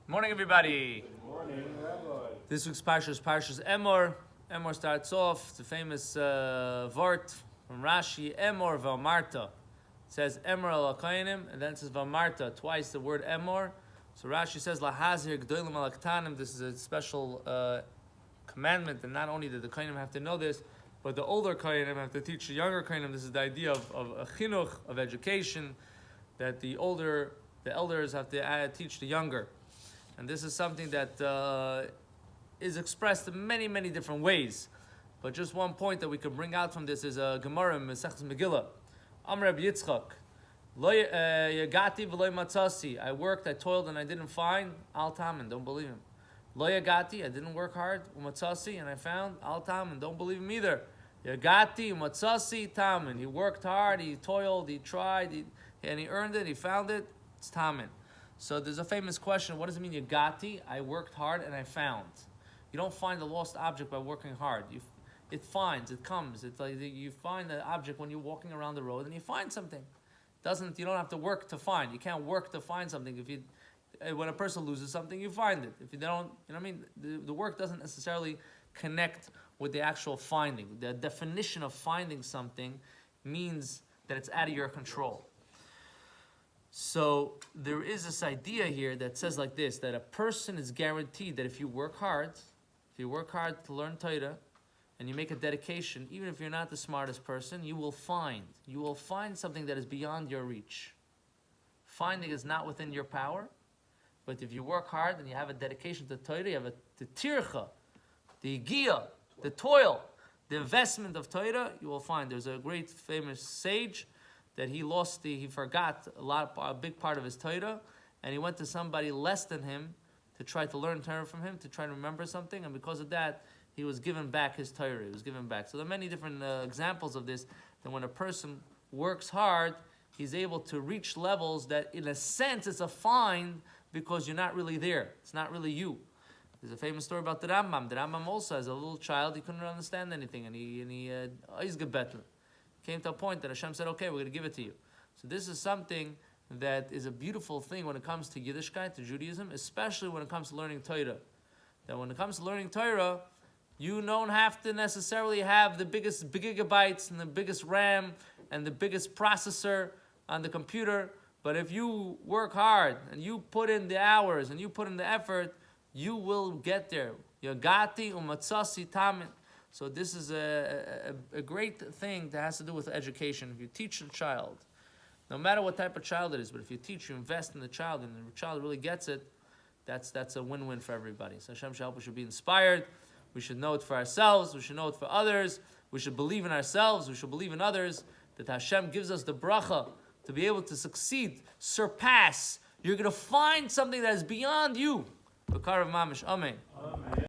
Morning, everybody. Good morning, Rabbi. This week's parsha is Parshas Emor. Emor starts off, it's a famous vort from Rashi, Emor Valmarta. It says Emor al Kainim, and then it says Valmarta, twice the word Emor. So Rashi says, Lahazir Gdoilim al Aktanim. This is a special commandment, and not only did the Kainim have to know this, but the older Kainim have to teach the younger Kainim. This is the idea of a chinuch, of education, that the elders have to teach the younger. And this is something that is expressed in many, many different ways. But just one point that we could bring out from this is a Gemara in Mesechus Megillah. Amar Rabbi Yitzchak, Lo yagati v'lo matzasi. I worked, I toiled, and I didn't find. Al tamen, don't believe him. Lo yagati, I didn't work hard. Umatzasi, and I found. Al tamen, don't believe him either. Yagati umatzasi tamen. He worked hard, he toiled, he tried, and he earned it, he found it. It's tamen. So there's a famous question, what does it mean, yagati? I worked hard and I found. You don't find a lost object by working hard. It finds, it comes. It's like you find an object when you're walking around the road and you find something. You don't have to work to find. You can't work to find something. When a person loses something, you find it. If you don't, you know what I mean? The work doesn't necessarily connect with the actual finding. The definition of finding something means that it's out of your control. So there is this idea here that says like this, that a person is guaranteed that if you work hard to learn Torah, and you make a dedication, even if you're not the smartest person, you will find something that is beyond your reach. Finding is not within your power, but if you work hard and you have a dedication to Torah, you have the tircha, the igiyah, the toil, the investment of Torah, you will find. There's a great famous sage that he forgot a big part of his Torah, and he went to somebody less than him to try to learn Torah from him, to try to remember something, and because of that, he was given back his Torah. He was given back. So there are many different examples of this, that when a person works hard, he's able to reach levels that, in a sense, it's a find because you're not really there. It's not really you. There's a famous story about the Rambam. The Rambam also, as a little child, he couldn't understand anything, and he came to a point that Hashem said, okay, we're going to give it to you. So this is something that is a beautiful thing when it comes to Yiddishkeit, to Judaism, especially when it comes to learning Torah. That when it comes to learning Torah, you don't have to necessarily have the biggest gigabytes and the biggest RAM and the biggest processor on the computer, but if you work hard and you put in the hours and you put in the effort, you will get there. Yagati umatzasi tamin. So this is a great thing that has to do with education. If you teach a child, no matter what type of child it is, but if you teach, you invest in the child, and the child really gets it, that's a win-win for everybody. So Hashem should help us, should be inspired. We should know it for ourselves. We should know it for others. We should believe in ourselves. We should believe in others. That Hashem gives us the bracha to be able to succeed, surpass. You're going to find something that is beyond you. B'karav mamish. Amen.